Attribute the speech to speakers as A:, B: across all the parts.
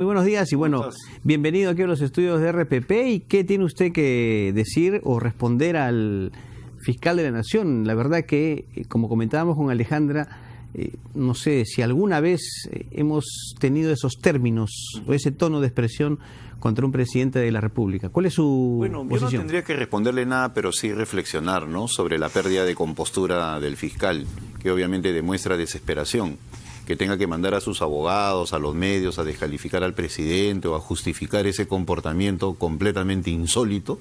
A: Muy buenos días y bueno, bienvenido aquí a los estudios de RPP. ¿Y qué tiene usted que decir o responder al fiscal de la Nación? La verdad que, como comentábamos con Alejandra, no sé si alguna vez hemos tenido esos términos o ese tono de expresión contra un presidente de la República. ¿Cuál es su posición?
B: Yo no tendría que responderle nada, pero sí reflexionar, ¿no?, sobre la pérdida de compostura del fiscal, que obviamente demuestra desesperación. Que tenga que mandar a sus abogados, a los medios, a descalificar al presidente o a justificar ese comportamiento completamente insólito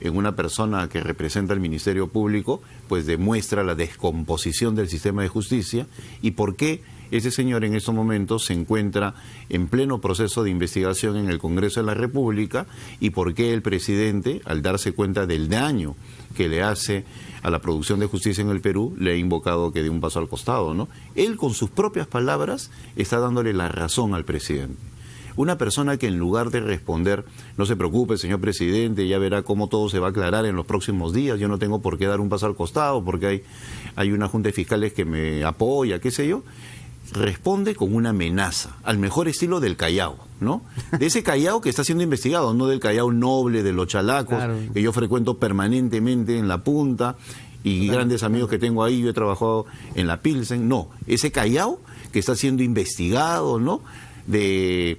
B: en una persona que representa al Ministerio Público, pues demuestra la descomposición del sistema de justicia y por qué ese señor en estos momentos se encuentra en pleno proceso de investigación en el Congreso de la República y por qué el presidente, al darse cuenta del daño que le hace a la producción de justicia en el Perú, le ha invocado que dé un paso al costado, ¿no? Él, con sus propias palabras, está dándole la razón al presidente. Una persona que en lugar de responder, no se preocupe, señor presidente, ya verá cómo todo se va a aclarar en los próximos días, yo no tengo por qué dar un paso al costado porque hay una junta de fiscales que me apoya, qué sé yo, responde con una amenaza, al mejor estilo del Callao, ¿no? De ese Callao que está siendo investigado, no del Callao noble de los Chalacos, claro, que yo frecuento permanentemente en la Punta y grandes amigos que tengo ahí, yo he trabajado en la Pilsen, no, ese Callao que está siendo investigado, ¿no?, que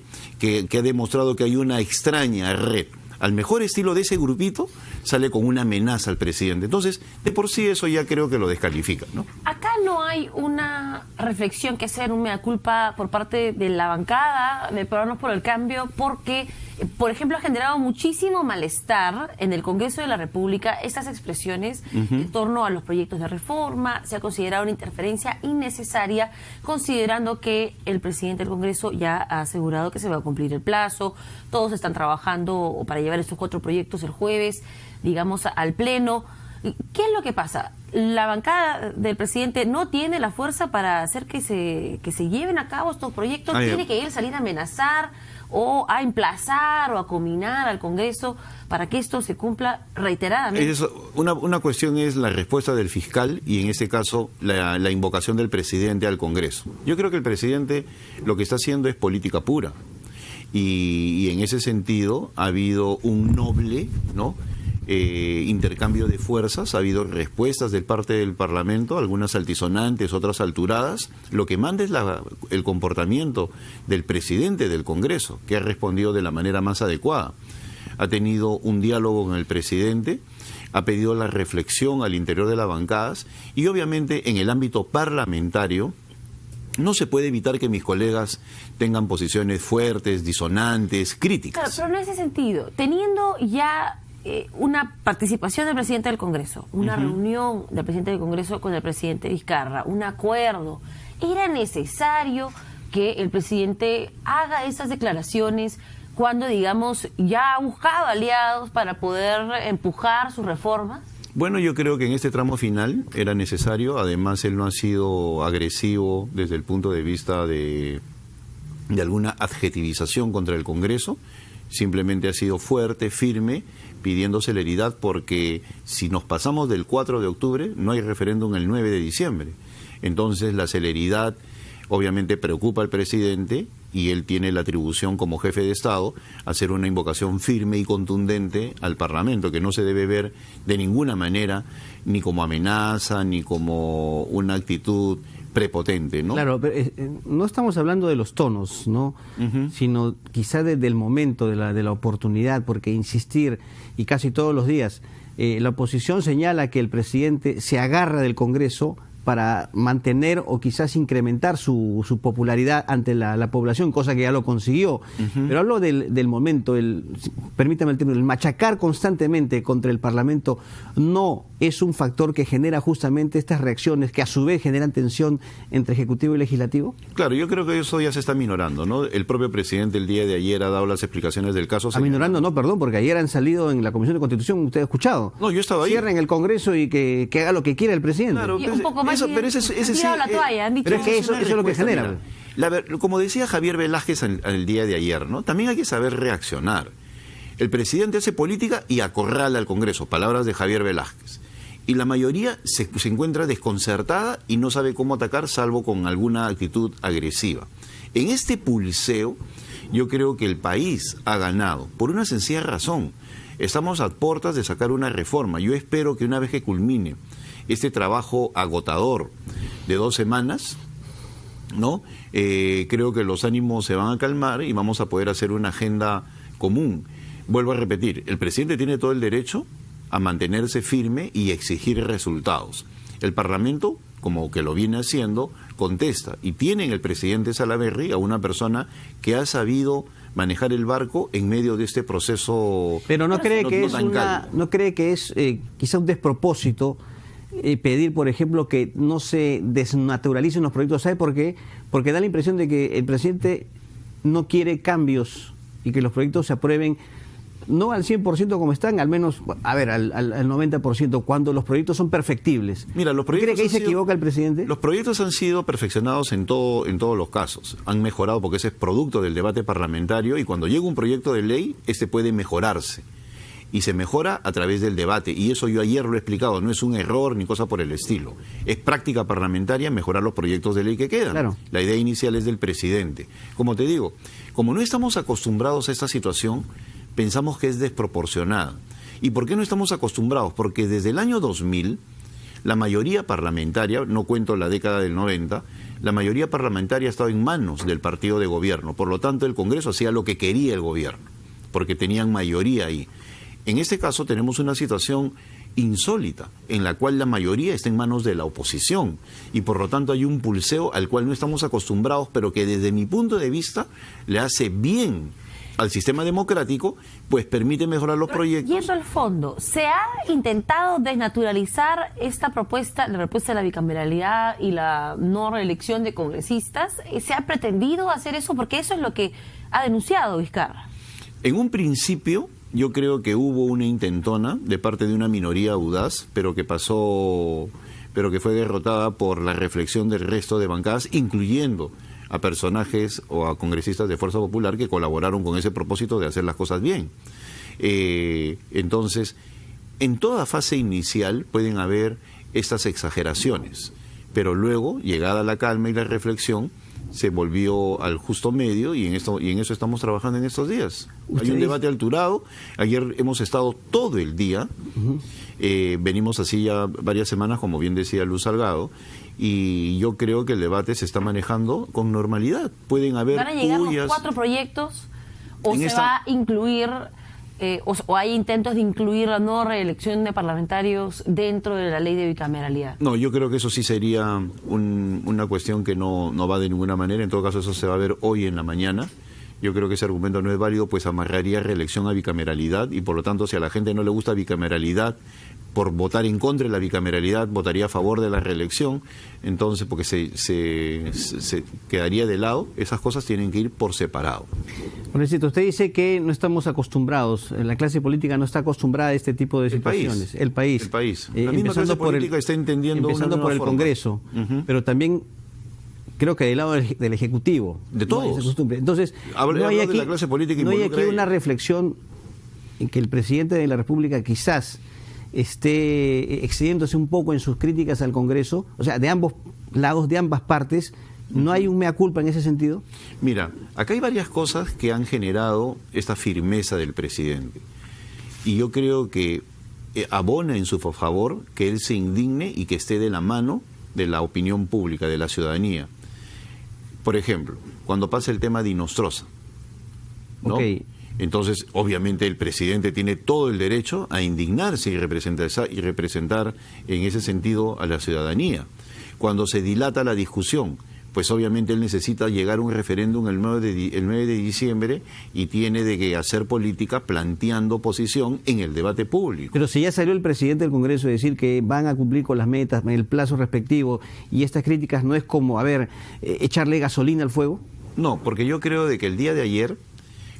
B: ha demostrado que hay una extraña red. Al mejor estilo de ese grupito, sale con una amenaza al presidente. Entonces, de por sí eso ya creo que lo descalifica, ¿no?
C: Acá no hay una reflexión que hacer, un mea culpa por parte de la bancada de Peruanos por el Cambio, porque, por ejemplo, ha generado muchísimo malestar en el Congreso de la República estas expresiones en torno a los proyectos de reforma. Se ha considerado una interferencia innecesaria, considerando que el presidente del Congreso ya ha asegurado que se va a cumplir el plazo. Todos están trabajando para llevar estos 4 proyectos el jueves, digamos, al Pleno. ¿Qué es lo que pasa? La bancada del presidente no tiene la fuerza para hacer que se lleven a cabo estos proyectos. Tiene que él salir a amenazar o a emplazar o a combinar al Congreso para que esto se cumpla reiteradamente.
B: Una cuestión es la respuesta del fiscal y en este caso la invocación del presidente al Congreso. Yo creo que el presidente lo que está haciendo es política pura y en ese sentido ha habido un noble, ¿no?, intercambio de fuerzas, ha habido respuestas de parte del Parlamento, algunas altisonantes, otras alturadas. Lo que manda es el comportamiento del presidente del Congreso, que ha respondido de la manera más adecuada. Ha tenido un diálogo con el presidente, ha pedido la reflexión al interior de las bancadas y obviamente en el ámbito parlamentario no se puede evitar que mis colegas tengan posiciones fuertes, disonantes, críticas.
C: Claro, pero en ese sentido, teniendo ya una participación del presidente del Congreso, una reunión del presidente del Congreso con el presidente Vizcarra, un acuerdo, ¿era necesario que el presidente haga esas declaraciones cuando, digamos, ya ha buscado aliados para poder empujar sus reformas?
B: Bueno, yo creo que en este tramo final era necesario. Además, él no ha sido agresivo desde el punto de vista de alguna adjetivización contra el Congreso. Simplemente ha sido fuerte, firme, pidiendo celeridad, porque si nos pasamos del 4 de octubre, no hay referéndum el 9 de diciembre. Entonces, la celeridad obviamente preocupa al presidente y él tiene la atribución como jefe de Estado hacer una invocación firme y contundente al Parlamento, que no se debe ver de ninguna manera ni como amenaza ni como una actitud prepotente, ¿no? Claro,
A: pero no estamos hablando de los tonos, ¿no? Sino quizá del momento, de la oportunidad, porque insistir, y casi todos los días, la oposición señala que el presidente se agarra del Congreso para mantener o quizás incrementar su popularidad ante la población, cosa que ya lo consiguió. Pero hablo del momento, permítame el término, el machacar constantemente contra el Parlamento no es un factor que genera justamente estas reacciones que a su vez generan tensión entre Ejecutivo y Legislativo.
B: Claro, yo creo que eso ya se está minorando, ¿no? El propio presidente el día de ayer ha dado las explicaciones del caso.
A: Minorando no, perdón, porque ayer han salido en la Comisión de Constitución, usted ha escuchado.
B: No, yo estaba ahí.
A: Cierren el Congreso y que haga lo que quiera el presidente.
B: Claro,
C: y un poco más
B: pero ese
C: la toalla, han dicho.
A: Pero es que eso es lo que genera.
B: Como decía Javier Velázquez el día de ayer, ¿no? También hay que saber reaccionar. El presidente hace política y acorrala al Congreso, palabras de Javier Velázquez. Y la mayoría se encuentra desconcertada y no sabe cómo atacar, salvo con alguna actitud agresiva. En este pulseo, yo creo que el país ha ganado, por una sencilla razón. Estamos a puertas de sacar una reforma. Yo espero que una vez que culmine este trabajo agotador de 2 semanas, ¿no? Creo que los ánimos se van a calmar y vamos a poder hacer una agenda común. Vuelvo a repetir, el presidente tiene todo el derecho a mantenerse firme y exigir resultados. El Parlamento, como que lo viene haciendo, contesta. Y tiene en el presidente Salaverry a una persona que ha sabido manejar el barco en medio de este proceso.
A: Pero no cree que es quizá un despropósito pedir, por ejemplo, que no se desnaturalicen los proyectos. ¿Sabe por qué? Porque da la impresión de que el presidente no quiere cambios y que los proyectos se aprueben no al 100% como están, al menos, a ver, al 90%, cuando los proyectos son perfectibles.
B: Mira, los proyectos
A: ¿Cree que ahí se equivoca el presidente?
B: Los proyectos han sido perfeccionados en todos los casos. Han mejorado porque ese es producto del debate parlamentario y cuando llega un proyecto de ley, este puede mejorarse. Y se mejora a través del debate. Y eso yo ayer lo he explicado, no es un error ni cosa por el estilo. Es práctica parlamentaria mejorar los proyectos de ley que quedan.
A: Claro.
B: La idea inicial es del presidente. Como te digo, como no estamos acostumbrados a esta situación, pensamos que es desproporcionada. ¿Y por qué no estamos acostumbrados? Porque desde el año 2000, la mayoría parlamentaria, no cuento la década del 90, la mayoría parlamentaria ha estado en manos del partido de gobierno. Por lo tanto, el Congreso hacía lo que quería el gobierno, porque tenían mayoría ahí. En este caso tenemos una situación insólita, en la cual la mayoría está en manos de la oposición y por lo tanto hay un pulseo al cual no estamos acostumbrados, pero que desde mi punto de vista le hace bien al sistema democrático, pues permite mejorar los proyectos.
C: Yendo al fondo, ¿se ha intentado desnaturalizar esta propuesta, la propuesta de la bicameralidad y la no reelección de congresistas? ¿Se ha pretendido hacer eso? Porque eso es lo que ha denunciado Vizcarra.
B: En un principio, yo creo que hubo una intentona de parte de una minoría audaz, pero que fue derrotada por la reflexión del resto de bancadas, incluyendo a personajes o a congresistas de Fuerza Popular que colaboraron con ese propósito de hacer las cosas bien. Entonces, en toda fase inicial pueden haber estas exageraciones, pero luego, llegada la calma y la reflexión, se volvió al justo medio y en eso estamos trabajando en estos días. Hay un debate alturado. Ayer hemos estado todo el día, venimos así ya varias semanas, como bien decía Luz Salgado, y yo creo que el debate se está manejando con normalidad. Pueden haber
C: ¿Van a llegar los 4 proyectos o se va a incluir o hay intentos de incluir la no reelección de parlamentarios dentro de la ley de bicameralidad?
B: No, yo creo que eso sí sería una cuestión que no va de ninguna manera. En todo caso, eso se va a ver hoy en la mañana. Yo creo que ese argumento no es válido, pues amarraría reelección a bicameralidad y por lo tanto, si a la gente no le gusta bicameralidad, por votar en contra de la bicameralidad, votaría a favor de la reelección, entonces porque se quedaría de lado. Esas cosas tienen que ir por separado.
A: Congresista, usted dice que no estamos acostumbrados, la clase política no está acostumbrada a este tipo de situaciones. El país.
B: La misma clase política está entendiendo
A: empezando por el
B: forma.
A: Congreso, pero también creo que del lado del Ejecutivo.
B: De todos.
A: Entonces, no hay aquí una reflexión en que el presidente de la República quizás esté excediéndose un poco en sus críticas al Congreso, o sea, de ambos lados, de ambas partes. ¿No hay un mea culpa en ese sentido?
B: Mira, acá hay varias cosas que han generado esta firmeza del presidente. Y yo creo que abona en su favor que él se indigne y que esté de la mano de la opinión pública, de la ciudadanía. Por ejemplo, cuando pasa el tema de Inostroza, ¿no?
A: Okay.
B: Entonces, obviamente, el presidente tiene todo el derecho a indignarse y representar en ese sentido a la ciudadanía. Cuando se dilata la discusión, pues obviamente él necesita llegar a un referéndum el 9 de diciembre y tiene de que hacer política planteando posición en el debate público.
A: Pero si ya salió el presidente del Congreso a decir que van a cumplir con las metas en el plazo respectivo y estas críticas no es como, echarle gasolina al fuego.
B: No, porque yo creo de que el día de ayer,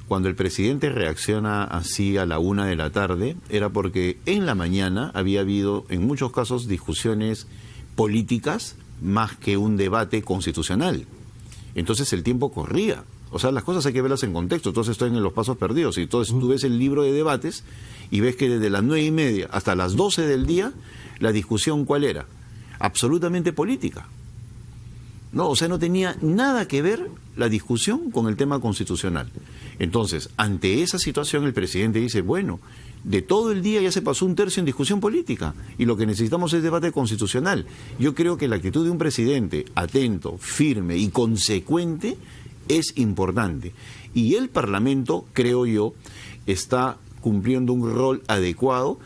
B: cuando el presidente reacciona así a la 1 de la tarde, era porque en la mañana había habido, en muchos casos, discusiones políticas más que un debate constitucional. Entonces el tiempo corría. O sea, las cosas hay que verlas en contexto. Entonces estoy en los pasos perdidos. Y entonces tú ves el libro de debates y ves que desde las 9:30 hasta las 12 del día, la discusión, ¿cuál era? Absolutamente política. No, o sea, no tenía nada que ver la discusión con el tema constitucional. Entonces, ante esa situación, el presidente dice, bueno, de todo el día ya se pasó 1/3 en discusión política y lo que necesitamos es debate constitucional. Yo creo que la actitud de un presidente atento, firme y consecuente es importante. Y el Parlamento, creo yo, está cumpliendo un rol adecuado.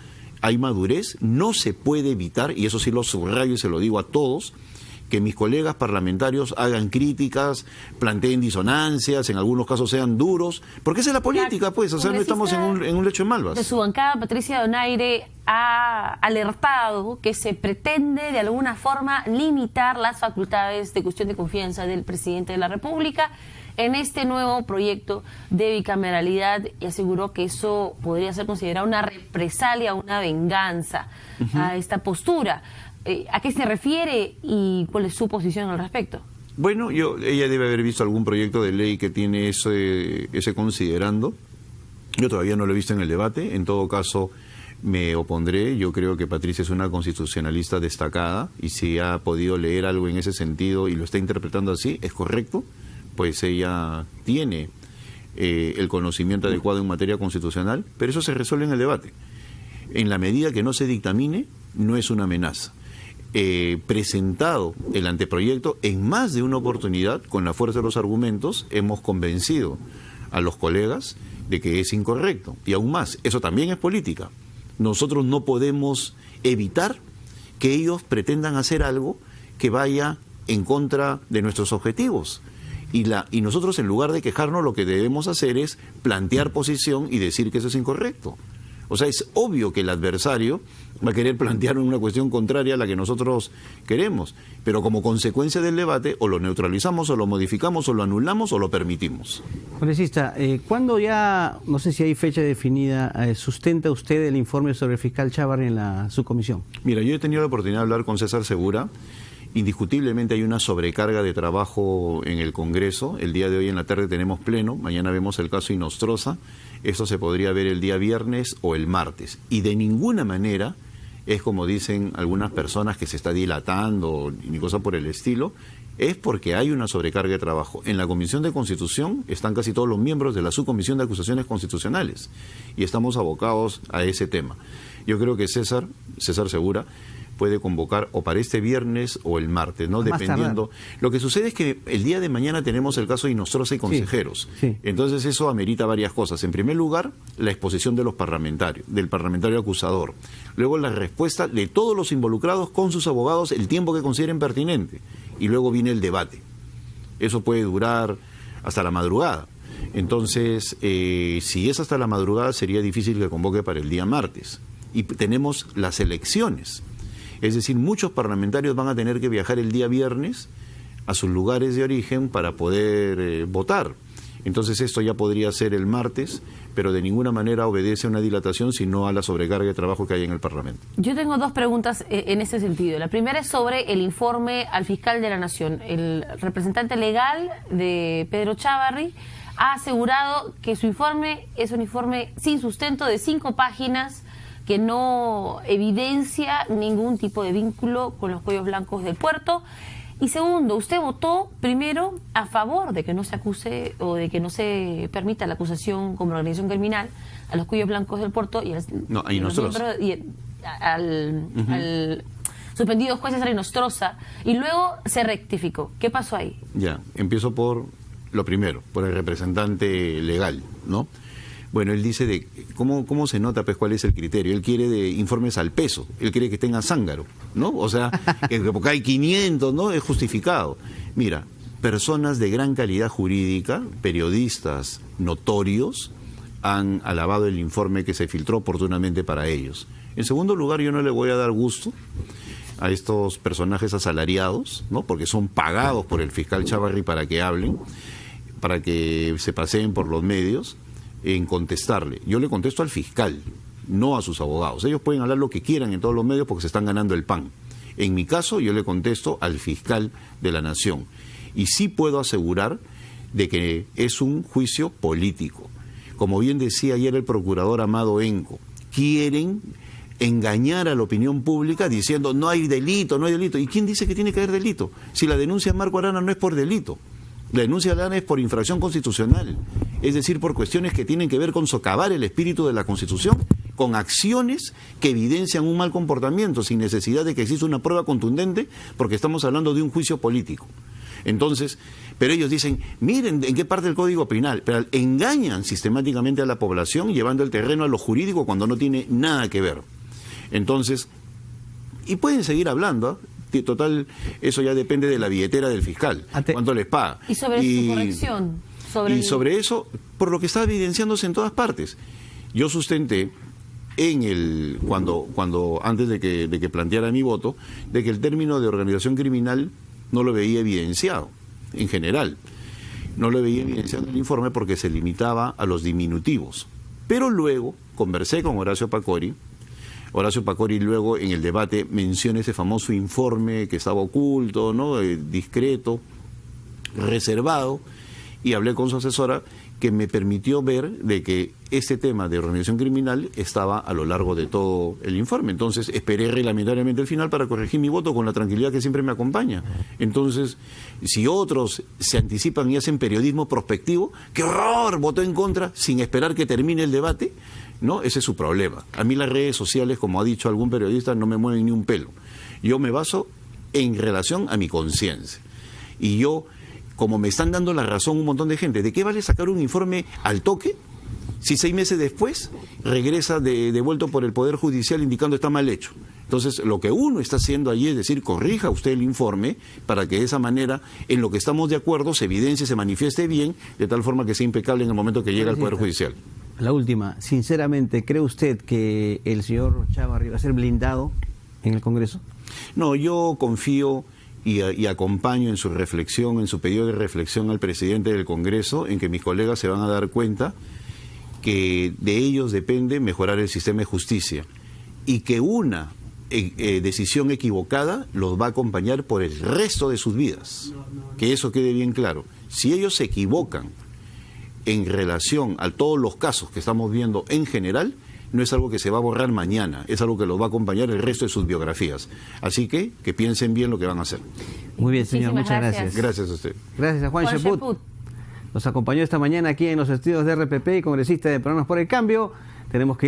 B: Hay madurez, no se puede evitar, y eso sí lo subrayo y se lo digo a todos, que mis colegas parlamentarios hagan críticas, planteen disonancias, en algunos casos sean duros, porque esa es la política, pues, o sea, no estamos en un lecho de malvas.
C: De su bancada, Patricia Donaire ha alertado que se pretende de alguna forma limitar las facultades de cuestión de confianza del presidente de la República en este nuevo proyecto de bicameralidad y aseguró que eso podría ser considerado una represalia, una venganza a esta postura. ¿A qué se refiere y cuál es su posición al respecto?
B: Bueno, ella debe haber visto algún proyecto de ley que tiene ese considerando. Yo todavía no lo he visto en el debate. En todo caso, me opondré. Yo creo que Patricia es una constitucionalista destacada y si ha podido leer algo en ese sentido y lo está interpretando así, es correcto, pues ella tiene el conocimiento adecuado en materia constitucional, pero eso se resuelve en el debate. En la medida que no se dictamine, no es una amenaza. Presentado el anteproyecto en más de una oportunidad, con la fuerza de los argumentos, hemos convencido a los colegas de que es incorrecto. Y aún más, eso también es política. Nosotros no podemos evitar que ellos pretendan hacer algo que vaya en contra de nuestros objetivos. Y nosotros, en lugar de quejarnos, lo que debemos hacer es plantear posición y decir que eso es incorrecto. O sea, es obvio que el adversario va a querer plantear una cuestión contraria a la que nosotros queremos, pero como consecuencia del debate o lo neutralizamos o lo modificamos o lo anulamos o lo permitimos.
A: Congresista, ¿cuándo ya, no sé si hay fecha definida, sustenta usted el informe sobre el fiscal Chávarri en la subcomisión?
B: Mira, yo he tenido la oportunidad de hablar con César Segura. Indiscutiblemente hay una sobrecarga de trabajo en el Congreso. El día de hoy en la tarde tenemos pleno, mañana vemos el caso Inostroza. Esto se podría ver el día viernes o el martes. Y de ninguna manera es como dicen algunas personas que se está dilatando ni cosa por el estilo, es porque hay una sobrecarga de trabajo. En la Comisión de Constitución están casi todos los miembros de la Subcomisión de Acusaciones Constitucionales y estamos abocados a ese tema. Yo creo que César Segura puede convocar o para este viernes o el martes, ¿no? Dependiendo. Lo que sucede es que el día de mañana tenemos el caso de Inostroza y consejeros. Sí. Entonces eso amerita varias cosas. En primer lugar, la exposición de los parlamentarios, del parlamentario acusador. Luego la respuesta de todos los involucrados con sus abogados el tiempo que consideren pertinente. Y luego viene el debate. Eso puede durar hasta la madrugada. Entonces, si es hasta la madrugada, sería difícil que convoque para el día martes. Y tenemos las elecciones. Es decir, muchos parlamentarios van a tener que viajar el día viernes a sus lugares de origen para poder votar. Entonces esto ya podría ser el martes, pero de ninguna manera obedece a una dilatación, sino a la sobrecarga de trabajo que hay en el Parlamento.
C: Yo tengo dos preguntas en ese sentido. La primera es sobre el informe al fiscal de la Nación. El representante legal de Pedro Chávarri ha asegurado que su informe es un informe sin sustento de 5 páginas, que no evidencia ningún tipo de vínculo con los cuellos blancos del puerto. Y segundo, usted votó primero a favor de que no se acuse o de que no se permita la acusación como organización criminal a los cuellos blancos del puerto y al suspendido juez César Inostroza, y luego se rectificó. ¿Qué pasó ahí?
B: Ya, empiezo por lo primero, por el representante legal, ¿no? Bueno, él dice de cómo se nota, pues, cuál es el criterio. Él quiere de informes al peso, él quiere que tenga zángaro, ¿no? O sea, porque hay 500, ¿no? Es justificado. Mira, personas de gran calidad jurídica, periodistas notorios, han alabado el informe que se filtró oportunamente para ellos. En segundo lugar, yo no le voy a dar gusto a estos personajes asalariados, ¿no? Porque son pagados por el fiscal Chávarri para que hablen, para que se paseen por los medios, en contestarle. Yo le contesto al fiscal, no a sus abogados. Ellos pueden hablar lo que quieran en todos los medios porque se están ganando el pan. En mi caso, yo le contesto al fiscal de la Nación. Y sí puedo asegurar de que es un juicio político. Como bien decía ayer el procurador Amado Enco, quieren engañar a la opinión pública diciendo no hay delito, no hay delito. ¿Y quién dice que tiene que haber delito? Si la denuncia de Marco Arana no es por delito. La denuncia de Lana es por infracción constitucional, es decir, por cuestiones que tienen que ver con socavar el espíritu de la Constitución, con acciones que evidencian un mal comportamiento, sin necesidad de que exista una prueba contundente, porque estamos hablando de un juicio político. Entonces, pero ellos dicen, miren en qué parte del Código Penal, pero engañan sistemáticamente a la población llevando el terreno a lo jurídico cuando no tiene nada que ver. Entonces, y pueden seguir hablando, total, eso ya depende de la billetera del fiscal, cuánto les paga.
C: Y sobre su corrección.
B: Sobre eso, por lo que está evidenciándose en todas partes. Yo sustenté cuando antes de que planteara mi voto, de que el término de organización criminal no lo veía evidenciado, en general. No lo veía evidenciado en el informe porque se limitaba a los diminutivos. Pero luego conversé con Horacio Pacori. Horacio Pacori luego en el debate menciona ese famoso informe que estaba oculto, ¿no? Discreto, reservado, y hablé con su asesora que me permitió ver de que este tema de organización criminal estaba a lo largo de todo el informe. Entonces esperé reglamentariamente el final para corregir mi voto con la tranquilidad que siempre me acompaña. Entonces, si otros se anticipan y hacen periodismo prospectivo, ¡qué horror! Votó en contra sin esperar que termine el debate, ¿no? Ese es su problema. A mí las redes sociales, como ha dicho algún periodista, no me mueven ni un pelo. Yo me baso en relación a mi conciencia. Y yo, como me están dando la razón un montón de gente, ¿de qué vale sacar un informe al toque si 6 meses después regresa devuelto por el Poder Judicial indicando está mal hecho? Entonces, lo que uno está haciendo allí es decir, corrija usted el informe para que de esa manera, en lo que estamos de acuerdo, se evidencie, se manifieste bien, de tal forma que sea impecable en el momento que llega al Poder Judicial.
A: La última, sinceramente, ¿cree usted que el señor Chávarri va a ser blindado en el Congreso?
B: No, yo confío y acompaño en su reflexión, en su pedido de reflexión al presidente del Congreso, en que mis colegas se van a dar cuenta que de ellos depende mejorar el sistema de justicia y que una decisión equivocada los va a acompañar por el resto de sus vidas. Que eso quede bien claro. Si ellos se equivocan en relación a todos los casos que estamos viendo en general, no es algo que se va a borrar mañana, es algo que los va a acompañar el resto de sus biografías. Así que piensen bien lo que van a hacer.
A: Muy bien, señor, muchas gracias.
B: Gracias a usted.
A: Gracias a Juan Cheput. Nos acompañó esta mañana aquí en los estudios de RPP y congresista de Peruanos por el Cambio. Tenemos que ir